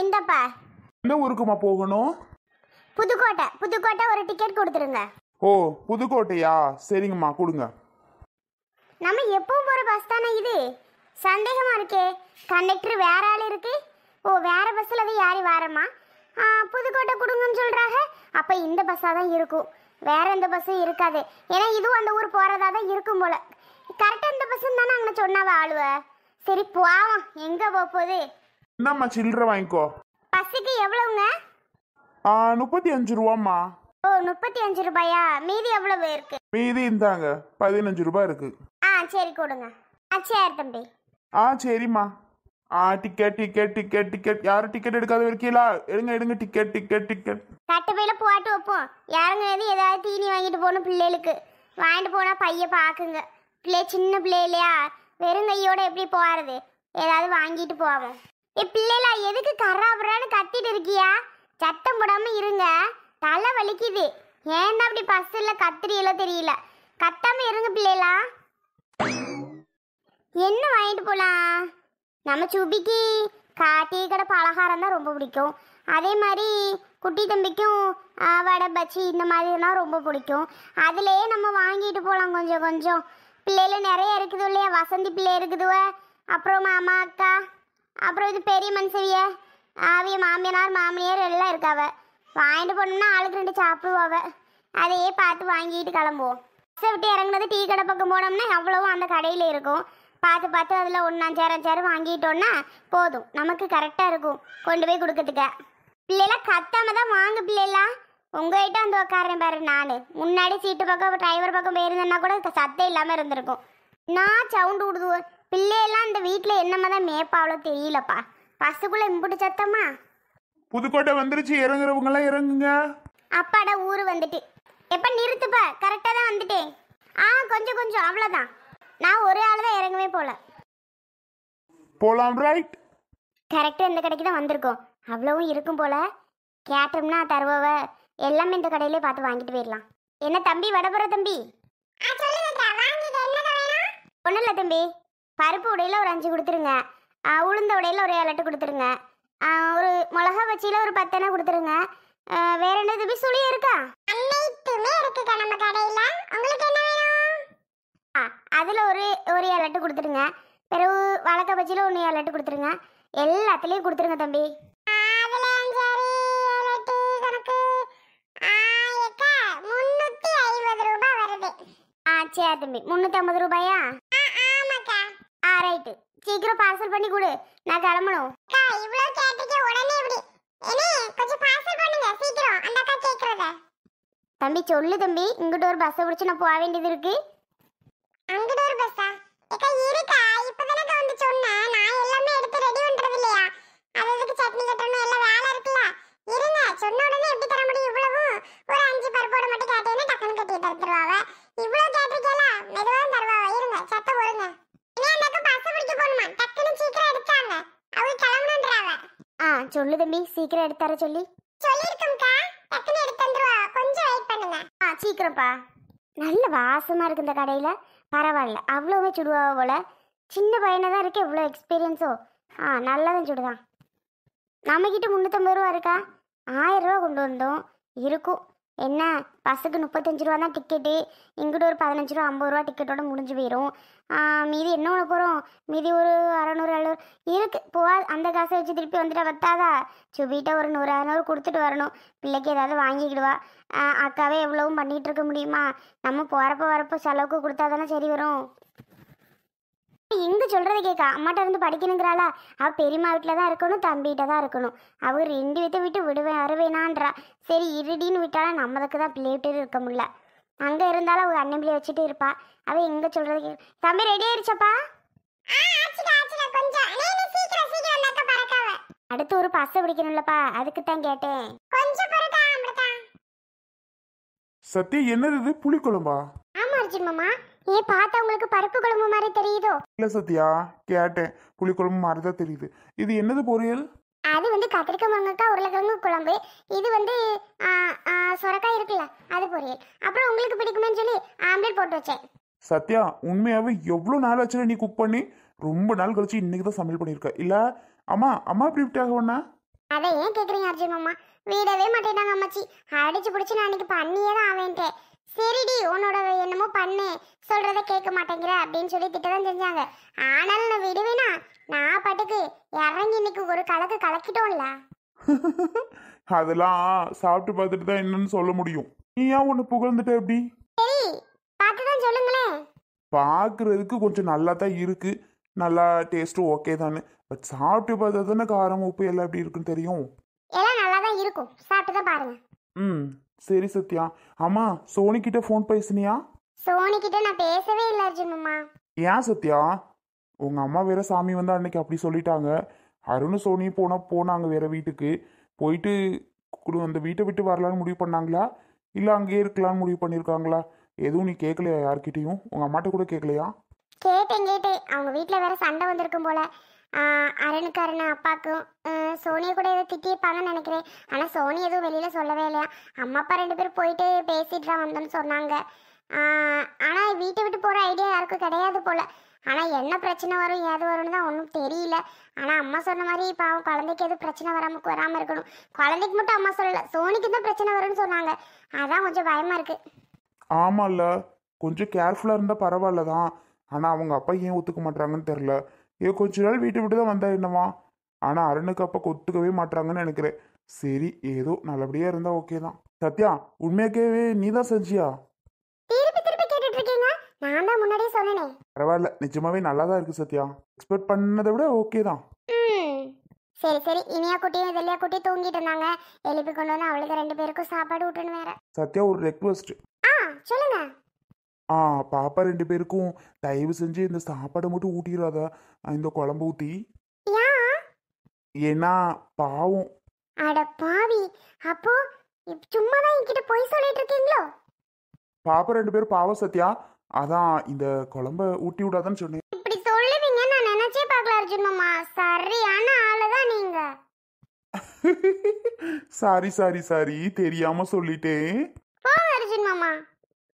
இந்தப்பா. எந்த ஊருக்குமா போகணும்? புதுக்கோட்டை. புதுக்கோட்டை ஒரு டிக்கெட் கொடுத்துருங்க. ஓ, புதுக்கோட்டையா? சரிங்கம்மா, கொடுங்க. நம்ம எப்பவும் போற பஸ் தானே இது? சந்தேகமா இருக்கே. கண்டக்டர் வேற ஆள் இருக்கு. ஓ, வேற பஸ்ல அது யாரி வாரமா? புதுக்கோட்டை கொடுங்கன்னு சொல்றாங்க. அப்ப இந்த பஸ்ஸா தான் இருக்கும், வேற எந்த பஸ்ஸும் இருக்காது. ஏன்னா இதுவும் அந்த ஊர் போறதா தான் இருக்கும் போல. கரெக்டா இந்த பஸ் தானே அங்கே சொன்னாவ ஆளுவ. சரி போவோம், எங்க போகுது? என்னம்மா சில்லற வாங்கிக்கோ. பஸ்ஸுக்கு எவ்வளவுங்க? 35 ரூபாம்மா. ஓ, 35 ரூபாயா? மீதி எவ்வளவு இருக்கு? மீதி இந்தாங்க 15 ரூபாய் இருக்கு. சரி கொடுங்க. சரி தம்பி. சரிம்மா. Ticket ticket ticket ticket. யாரும் டிக்கெட் எடுக்காத இருக்கீங்களா? எடுங்க எடுங்க, டிக்கெட் டிக்கெட் டிக்கெட். கட்டுப்பையில போட்டு வைப்போம். யாருங்க ஏதாவது தீனி வாங்கிட்டு போகணும் பிள்ளைகளுக்கு. வாங்கிட்டு போனா பைய பாக்குங்க. பிள்ளை சின்ன பிள்ளை இல்லையா, வெறும் கையோட எப்படி போறது? ஏதாவது வாங்கிட்டு போவோம். பிள்ளைல எதுக்கு கர்றாபுறான்னு கத்திட்டு இருக்கியா? சத்தம் போடாம இருங்க, தலை வலிக்குது. ஏன்னா அப்படி பஸ்ல கத்திரியலோ தெரியல. கத்தாம இருங்க பிள்ளைகளா. என்ன வாங்கிட்டு போலாம்? நம்ம சுபிக்கு டீ கடை பலகாரம் தான் ரொம்ப பிடிக்கும். அதே மாதிரி குட்டி தம்பிக்கும் வடை பச்சி இந்த மாதிரிலாம் ரொம்ப பிடிக்கும். அதுலேயே நம்ம வாங்கிட்டு போகலாம் கொஞ்சம் கொஞ்சம். பிள்ளைகள் நிறைய இருக்குது இல்லையா? வசந்தி பிள்ளை இருக்குதுவ, அப்புறம் மாமா அக்கா, அப்புறம் இது பெரிய மனுஷவிய, அவிய மாமியார் மாமியார் எல்லாம் இருக்காவ. வாங்கிட்டு போனோம்னா ஆளுக்கு 2 சாப்பிடுவாவ. அதையே பார்த்து வாங்கிட்டு கிளம்புவோம். பஸ்ஸை விட்டு இறங்குனது டீ கடை பக்கம் போனோம்னா அவ்வளவும் அந்த கடையில் இருக்கும். பார்த்து பார்த்து அதில் 1 வாங்கிட்டோன்னா போதும், நமக்கு கரெக்டாக இருக்கும் கொண்டு போய் கொடுக்கறதுக்க. பிள்ளைலாம் கத்தாம தான் வாங்க பிள்ளைலாம். உங்கள்கிட்ட வந்து உட்காரேன் பாரு. நான் முன்னாடி சீட்டு பக்கம் டிரைவர் பக்கம் போயிருந்தேன்னா கூட சத்தம் இல்லாமல் இருந்திருக்கும். நான் சவுண்டு விடுதுவோம். பிள்ளையெல்லாம் இந்த வீட்டில் என்னமா தான் மேப்பாவளோ தெரியலப்பா. பஸ்ஸுக்குள்ளே இம்புட்டு சத்தமா. புதுக்கோட்டை வந்துருச்சு, இறங்குறவங்க எல்லாம் இறங்குங்க. அப்பாடா ஊர் வந்துட்டு. எப்போ நிறுத்துப்பா, கரெக்டாக தான் வந்துட்டேன். கொஞ்சம் கொஞ்சம் அவ்வளோதான். நான் ஒரு ஆள் தான் இறங்கவே போலாம். ரைட். கரெக்டாக இந்த கடைக்கு தான் வந்திருக்கோம். அவ்வளவும் இருக்கும் போல. கேட்டோம்னா தருவவ. எல்லாமே இந்த கடையிலே பார்த்து வாங்கிட்டு போயிடலாம். என்ன தம்பி, வடபுற தம்பி? ஒன்றும் இல்லை தம்பி. பருப்பு உடையில ஒரு 5 கொடுத்துருங்க. உளுந்த உடையில ஒரு 7 8 கொடுத்துருங்க. ஒரு மிளகா பச்சியில ஒரு 10 எண்ணெய் கொடுத்துருங்க. வேற என்ன தம்பி? சுழியா இருக்கா? அனைத்துமே இருக்குக்கா நம்ம கடையில. உங்களுக்கு என்ன வேணும்? அதில் ஒரு 7 8 கொடுத்துருங்க. பிறகு வழக்க பச்சியில் 1 7 8 கொடுத்துருங்க. எல்லாத்துலேயும் கொடுத்துருங்க தம்பி. சரி தம்பி. 350 ரூபாயா? ரைட்டு. சீக்கிரம் பார்சல் பண்ணி கொடு, நான் கிளம்பணும். தம்பி சொல்லு தம்பி. இங்கிட்ட ஒரு பஸ்ஸை பிடிச்சி நான் போக வேண்டியது இருக்கு. அங்கிட்ட ஒரு பஸ்ஸா? ஏக்கா இருக்கா? இப்பதானே வந்து சொன்னேன். நான் எல்லாமே எடுத்து ரெடி பண்றது இல்லையா? அதுக்கு சட்னி கட்டணும், எல்லாம் வேலை இருக்குல்ல. இருங்க, சொன்ன உடனே எப்படி தர முடியும்? இவ்வளவு ஒரு 5 பருப்போட மட்டும் கேட்டேன்னா டக்குனு கட்டி தருவாங்க. இவ்வளவு கேட்டிருக்கல, மெதுவா தருவாங்க. இருங்க, சத்தம் போடுங்க. இனி அந்த பஸ் பிடிக்க போணுமா? டக்குனு சீக்கிரம் எடுத்தாங்க, அவங்க கிளம்பணுன்றாங்க. சொல்லு தம்பி, சீக்கிரம் எடுத்தார சொல்லி சொல்லிருக்கோம்க்கா. டக்குனு எடுத்து தந்துருவா, கொஞ்சம் வெயிட் பண்ணுங்க. சீக்கிரம்ப்பா. நல்ல வாசமா இருக்கு இந்த கடையில. பரவாயில்ல, அவ்வளோவே சுடுவா போல. சின்ன பையனை தான் இருக்கு, எவ்வளோ எக்ஸ்பீரியன்ஸோ. நல்லாதான் சுடுதான். நம்மக்கிட்ட 350 ரூபா இருக்கா? 1000 ரூபா கொண்டு வந்தோம். இருக்கும். என்ன, பஸ்ஸுக்கு 35 ரூபா தான் டிக்கெட்டு. இங்கிட்ட ஒரு 15 ரூபா 50 ரூபா டிக்கெட்டோட முடிஞ்சு போயிடும். மீதி என்ன பண்ண போகிறோம்? மீதி ஒரு 600 700 இருக்கு. போவா, அந்த காசை வச்சு திருப்பி வந்துட்டா பத்தாதா? சுபிகிட்ட ஒரு 100 500 கொடுத்துட்டு வரணும். பிள்ளைக்கு ஏதாவது வாங்கிக்கிடுவா. அக்காவே எவ்வளவும் பண்ணிகிட்டு இருக்க முடியுமா? நம்ம போகிறப்ப வரப்போ செலவுக்கு கொடுத்தா தானே சரி வரும். எங்கே சொல்கிறத கேட்கா? அம்மாட்ட இருந்து படிக்கணுங்கிறாளா? அவள் பெரியம்மா வீட்டில் தான் இருக்கணும், தம்பிகிட்ட தான் இருக்கணும். அவள் 2 வீட்டை விட்டு விடுவேன் வருவேனான்றா. சரி இருடின்னு விட்டாலும் நம்மளுக்கு தான் பிள்ளை விட்டு இருக்க முடியல. அங்கே இருந்தாலும் அவள் அண்ணன் பிள்ளைய வச்சுட்டு இருப்பா. அவள் எங்கே சொல்கிறத கேட்க. தம்பி ரெடி ஆயிடுச்சப்பா? அடுத்து ஒரு பஸ்ஸை பிடிக்கணும்லப்பா, அதுக்கு தான் கேட்டேன். சத்யா, என்னது இது? புளிக்குழம்பா? ஆமா அர்ஜுன் மாமா. பார்த்தா உங்களுக்கு பருப்பு குழம்பு மாதிரி தெரியுதோ? இல்ல சத்யா, கேட்டேன். புளிக்குழம்பு மாதிரி தான் தெரியுது. இது என்னது பொரியல்? அது வந்து கத்திரிக்காய் முருங்கைக்காய் உருளைக்கிழங்கு குழம்பு. இது வந்து சொரக்காய் இருக்குல்ல, அது பொரியல். அப்புறம் உங்களுக்கு பிடிக்குமேன்னு சொல்லி ஆம்லேட் போட்டு வச்சேன். சத்யா, உண்மையாவே எவ்வளவு நாள் ஆச்சுல நீ குக் பண்ணி? ரொம்ப நாள் கழிச்சு இன்னைக்கு தான் சமையல் பண்ணியிருக்க இல்ல? அம்மா எப்படி விட்டாக ஒண்ணா? அதை ஏன் கேக்குறீங்க அர்ஜுன் மாமா? விடவே மாட்டேட்டாங்க அம்மாச்சி. அடிச்சு பிடிச்சி நான் அன்னைக்கு பண்ணியே தான் ஆவேன்ட்டேன். சரிடி உன்னோட என்னமோ பண்ணு, சொல்றத கேட்க மாட்டேங்கிற அப்படின்னு சொல்லி திட்டதான் செஞ்சாங்க. ஆனாலும் நான் விடுவேனா? நான் பாட்டுக்கு இறங்கி இன்னைக்கு ஒரு கலக்கு கலக்கிட்டோம்ல. அதெல்லாம் சாப்பிட்டு பார்த்துட்டு தான் என்னன்னு சொல்ல முடியும். நீ ஏன் ஒன்று புகழ்ந்துட்ட எப்படி? சரி பார்த்துதான் சொல்லுங்களேன். பார்க்கறதுக்கு கொஞ்சம் நல்லா தான் இருக்கு, நல்லா டேஸ்ட்டும் ஓகே தானே. பட் சாப்பிட்டு பார்த்தா தானே காரம் உப்பு எல்லாம் எப்படி இருக்குன்னு தெரியும். எல்லாம் நல்லா தான் இருக்கும், சாப்பிட்டு தான் பாருங்க. ம் சரி சத்யா. ஆமா சோனி கிட்ட ஃபோன் பேசுனியா? சோனி கிட்ட நான் பேசவே இல்லை அர்ஜுன் மாமா. ஏன் சத்யா? உங்க அம்மா வேற சாமி வந்து அன்னைக்கு அப்படி சொல்லிட்டாங்க. அருணும் சோனியும் போனாங்க வேற வீட்டுக்கு. போயிட்டு அந்த வீட்டை விட்டு வரலான்னு முடிவு பண்ணாங்களா இல்லை அங்கேயே இருக்கலாம்னு முடிவு பண்ணியிருக்காங்களா? எதுவும் நீ கேட்கலையா யார்கிட்டையும்? உங்க அம்மாட்ட கூட கேட்கலையா? கேட்டேன். அவங்க வீட்டில் வேற சண்டை வந்திருக்கும் போல. அருணுக்கு அப்பாவுக்கும் சோனியை கூட ஏதோ திட்டியிருப்பாங்கன்னு நினைக்கிறேன். ஆனால் சோனி எதுவும் வெளியில் சொல்லவே இல்லையா. அம்மா அப்பா 2 பேரும் போயிட்டு பேசிட்டு தான் வந்தோன்னு சொன்னாங்க. ஆனால் வீட்டை விட்டு போகிற ஐடியா யாருக்கும் கிடையாது போல. ஆனால் என்ன பிரச்சனை வரும் ஏது வரும்னு தான் ஒன்றும் தெரியல. ஆனால் அம்மா சொன்ன மாதிரி பாவம் குழந்தைக்கு எதுவும் பிரச்சனை வராமல் இருக்கணும். குழந்தைக்கு மட்டும் அம்மா சொல்லலை, சோனிக்கு தான் பிரச்சனை வரும்னு சொன்னாங்க. அதான் கொஞ்சம் பயமாக இருக்குது. ஆமாம்ல, கொஞ்சம் கேர்ஃபுல்லாக இருந்தால் பரவாயில்ல தான். ஆனால் அவங்க அப்பா ஏன் ஒத்துக்க மாட்டாங்கன்னு தெரில. கொஞ்ச நாள் வீட்டை விட்டு தான் வந்தா என்னவா? ஆனால் அருணுக்கு அப்பா ஒத்துக்கவே மாட்டாங்கன்னு நினைக்கிறேன். சரி ஏதோ நல்லபடியாக இருந்தால் ஓகே தான். சத்யா உண்மையாக்கவே நீ தான் செஞ்சியா? திருப்பி திருப்பி கேட்டுட்டு இருக்கீங்க. நான் தான் முன்னாடியே சொன்னேனே. பரவாயில்ல, நிஜமாவே நல்லா தான் இருக்கு சத்யா. எக்ஸ்பெக்ட் பண்ணதை விட ஓகே தான். சரி சரி. இனியா குட்டியும் இதெல்லாம் குட்டி தூங்கிட்டு இருந்தாங்க. எழுப்பி கொண்டு வந்து அவளுக்கு 2 பேருக்கும் சாப்பாடு ஊட்டணும் வேற. சத்யா ஒரு ரெக்வஸ்ட். சொல்லுங்க. பாப்பா 2 பேருக்கும் தயவு செஞ்சு இந்த சாப்பாடை மட்டும் ஊட்டிடாத, இந்த குழம்பு ஊற்றி. ஏன்னா பாவம். அட பாவி, அப்போ சும்மா தான் என்கிட்ட போய் சொல்லிட்டு இருக்கீங்களோ? பாப்பா 2 பேரும் பாவம் சத்யா, அதான் இந்த குழம்ப ஊட்டி விடாதான்னு சொன்னேன். இப்படி சொல்லுவீங்க நான் நினைச்சே பார்க்கல அர்ஜுன் மாமா. சரியான ஆளுதான் நீங்க. சாரி சாரி சாரி, தெரியாம சொல்லிட்டேன். போங்க அர்ஜுன் மாமா,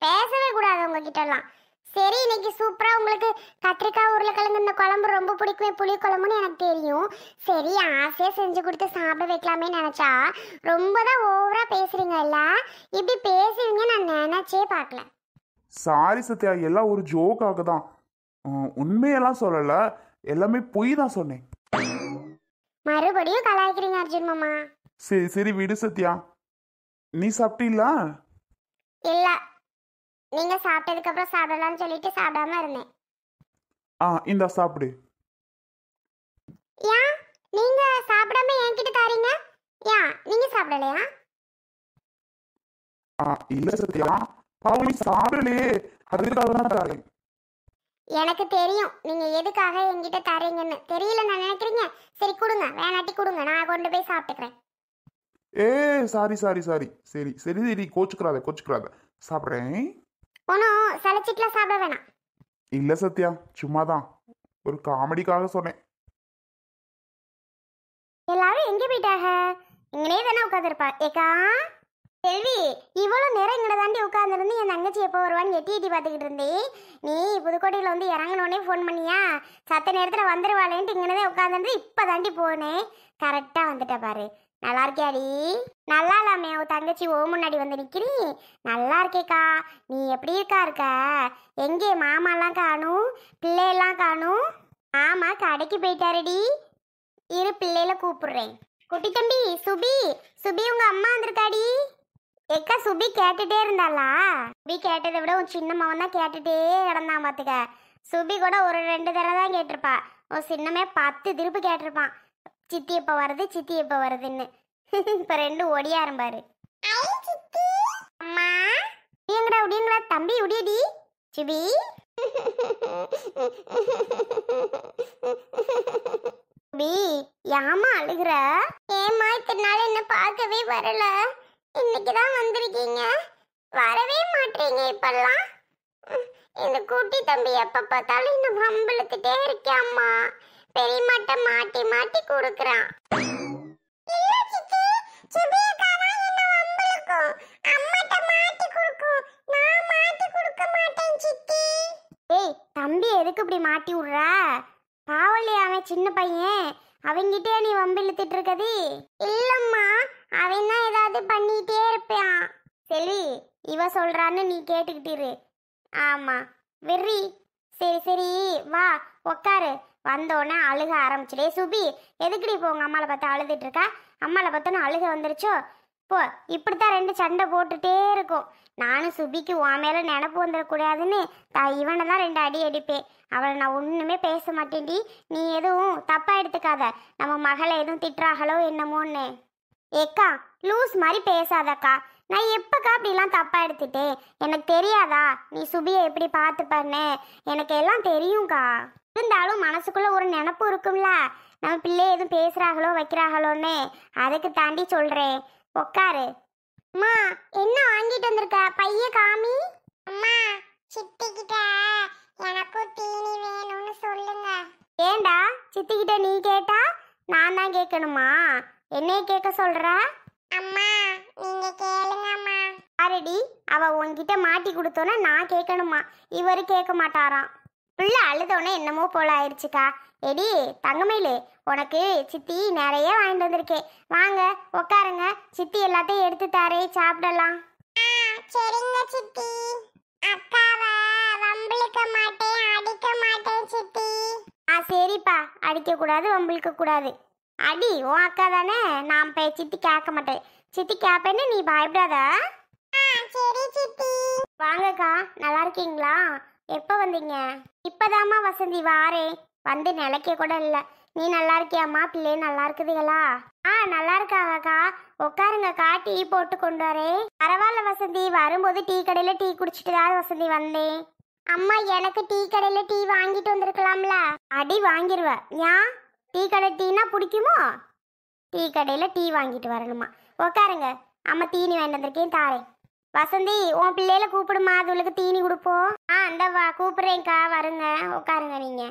பேசவே கூடாது உங்ககிட்ட எல்லாம். சரி, இன்னைக்கு சூப்பரா உங்களுக்கு கத்திரிக்காய் உருளைக்கிழங்கு இந்த குழம்பு ரொம்ப பிடிக்குமே, புளி குழம்புன்னு எனக்கு தெரியும். சரி ஆசையா செஞ்சு கொடுத்து சாப்பிட வைக்கலாமே நினைச்சா ரொம்ப தான் ஓவரா பேசுறீங்கல்ல. இப்படி பேசுவீங்க நான் நினைச்சே பார்க்கல. சாரி சத்யா, எல்லாம் ஒரு ஜோக்காக தான். உண்மையெல்லாம் சொல்லல, எல்லாமே பொய் தான் சொன்னேன். மறுபடியும் கலாய்க்கிறீங்க அர்ஜுன் மாமா. சரி சரி விடு சத்யா. நீ சாப்பிட்டீங்களா? இல்ல, நீங்க சாப்பிட்டதுக்கு அப்புறம் சாப்பிடலாம்னு சொல்லிட்டு சாப்பிடாம இருந்தேன். இந்த சாப்பிடு. ஏன் நீங்க சாப்பிடாம என்கிட்ட தாரீங்க? ஏன் நீங்க சாப்பிடலையா? இல்ல சத்யா, பாவம் நீ சாப்பிடலையே, அதுக்காக தான் தரேன். எனக்கு தெரியும் நீங்க எதுக்காக என்கிட்ட தரீங்கன்னு. தெரியல நான் நினைக்கிறீங்க. சரி கொடுங்க, வேணாட்டி கொடுங்க, நான் கொண்டு போய் சாப்பிட்டுக்கிறேன். Sorry sorry sorry. சரி சரி சரி, கோச்சுக்கிறாத சாப்பிட்றேன். ஒன்றும் சளைச்சிட்டுலாம் சாப்பிட வேணாம். இல்ல சத்யா, சும்மாதான் ஒரு காமெடிக்காக சொன்னேன். எல்லாரும் எங்கே போயிட்டாங்க? இங்கனே தானே உட்காந்துருப்பா. ஏக்கா செல்வி, இவ்வளோ நேரம் இங்கே தாண்டி உட்காந்துருந்து என் தங்கச்சி எப்போ வருவான்னு எட்டி எட்டி பார்த்துக்கிட்டு இருந்தேன். நீ புதுக்கோட்டையில் வந்து இறங்கினோடனே ஃபோன் பண்ணியா? சத்த நேரத்தில் வந்துடுவாளேன்ட்டு இங்கே தான் உட்காந்துருந்து இப்போ தாண்டி போனேன். கரெக்டாக வந்துட்ட பாரு. நல்லா இருக்கியாடி? நல்லா இல்லாமே அவ தங்கச்சி ஓ முன்னாடி வந்து நிற்கிறீ. நல்லா இருக்கேக்கா. நீ எப்படி இருக்க? எங்கே மாமாலாம் காணும், பிள்ளையெல்லாம் காணும்? ஆமா கடைக்கு போயிட்டாருடி. இரு பிள்ளையில கூப்பிடுறேன். குட்டி தம்பி சுபி உங்க அம்மா வந்திருக்காடி. எக்கா சுபி கேட்டுட்டே இருந்தாளா? சுபி கேட்டதை விட உன் சின்ன மகன் தான் கேட்டுட்டே கிடந்தான் பாத்துக்க. சுபி கூட ஒரு 2 தடவை தான் கேட்டிருப்பா. உன் சின்னமே 10 திருப்பு கேட்டிருப்பான். சித்தி எப்ப வருதுன்னு. இப்ப 2 ஒடியாரும் பாரு. அம்மா உடியங்கடா தம்பி உடியடி. சுபி சுபி யாமா அழுகுற? ஏமா இத்தனை நாள் என்ன பார்க்கவே வரல, இன்னைக்குதான் வந்திருக்கீங்க, வரவே மாட்டீங்க இப்பெல்லாம். இந்த குட்டி தம்பி எப்ப பார்த்தாலும் இன்னும் வம்பிழுத்துட்டே இருக்காம்மா. பெரியமாட்ட மாட்டி மாட்டி கொடுக்குறான். தம்பி எதுக்கு இப்படி மாட்டி விடுற? பாவல்லையா அவன் சின்ன பையன். அவங்கிட்டே நீ வம்பு இழுத்துட்டு இருக்கது? இல்லம்மா, அவன் தான் ஏதாவது பண்ணிட்டே இருப்பான். செல்வி, இவ சொல்றான்னு நீ கேட்டுக்கிட்டிரு. ஆமா வெறி. சரி சரி வா உக்காரு. வந்தோடனே அழுக ஆரம்பிச்சுடே. சுபி, எதுக்குடி இப்போ உங்க அம்மாவை பார்த்து அழுதுட்டு இருக்கா? அம்மாவை பார்த்தோன்னு அழுக வந்துருச்சோ? போ, இப்படித்தான் ரெண்டு சண்டை போட்டுட்டே இருக்கும். நானும் சுபிக்கு உன் மேல நினப்பு வந்துடக்கூடாதுன்னு இவனை தான் ரெண்டு அடி அடிப்பேன். அவளை நான் ஒண்ணுமே பேச மாட்டேன்டி. நீ எதுவும் தப்பா எடுத்துக்காத. நம்ம மகளை எதுவும் திட்டுறாங்களோ என்னமோன்னு. ஏக்கா, லூஸ் மாதிரி பேசாதக்கா. நான் எப்பக்கா அப்படிலாம் தப்பா எடுத்துட்டேன்? எனக்கு தெரியாதா நீ சுபியை எப்படி பார்த்துப்பன்னு? எனக்கு எல்லாம் தெரியும்க்கா. இருந்தாலும் மனசுக்குள்ள ஒரு நினப்பு இருக்கும்ல, நம்ம பிள்ளை எதுவும் பேசுறாங்களோ வைக்கிறாங்களோன்னு. அதுக்கு தாண்டி சொல்றேன். உக்காரு. அம்மா, என்ன வாங்கிட்டு வந்திருக்க? பைய காமி. அம்மா, சித்திக்கிட்ட எனக்கும் தீனி வேணும்னு சொல்லுங்க. ஏண்டா சித்திக்கிட்ட நீ கேட்டா நான் தான் கேட்கணுமா? என்னைய கேட்க சொல்ற? அம்மா, நீங்க கேளுங்க அம்மா. ஆரடி, அவ உன்கிட்ட மாட்டி கொடுத்தோன்னா நான் கேட்கணுமா? இவரு கேட்க மாட்டாராம். பிள்ளை அழுதோன்னே என்னமோ போல ஆயிடுச்சுக்கா. எடி தங்கமயிலு, உனக்கு சித்தி நிறைய வாங்கிட்டு வந்திருக்கேன். வாங்க உட்காருங்க, சித்தி எல்லாத்தையும் எடுத்து தாரே, சாப்பிடலாம். சரிங்க சித்தி. அக்காவை வம்பிழுக்க மாட்டேன், அடிக்க மாட்டேன் சித்தி. சரிப்பா, அடிக்க கூடாது, வம்பிழுக்க கூடாது. அடி உன் அக்கா தானே, நான் சித்தி கேட்க மாட்டேன். சித்தி கேப்பேன்னு நீ பயப்படாதா? சரி சித்தி. வாங்கக்கா, நல்லா இருக்கீங்களா? எப்போ வந்தீங்க? இப்பதாம்மா வசந்தி வாரே. வந்து நிலைக்க கூட இல்லை. நீ நல்லா இருக்கியாம்மா? பிள்ளை நல்லா இருக்குதுங்களா? நல்லா இருக்காங்கக்கா. உட்காருங்கக்கா, டீ போட்டு கொண்டு வரேன். பரவாயில்ல வசந்தி, வரும்போது டீ கடையில் டீ குடிச்சிட்டு தான் வசந்தி வந்தேன். அம்மா, எனக்கு டீ கடையில் டீ வாங்கிட்டு வந்திருக்கலாம்ல? அடி வாங்கிடுவேன். ஏன், டீ கடை டீனா பிடிக்குமோ? டீ கடையில் டீ வாங்கிட்டு வரணுமா? உட்காருங்க, அம்மா தீனி வாங்கிட்டு வந்திருக்கேன், தாரேன். வசந்தி, உன் பிள்ளையில கூப்பிடுமா, அதுகளுக்கு தீனி கொடுப்போம். அந்த கூப்பிடுறேன்க்கா, வருங்க, உட்காருங்க நீங்க.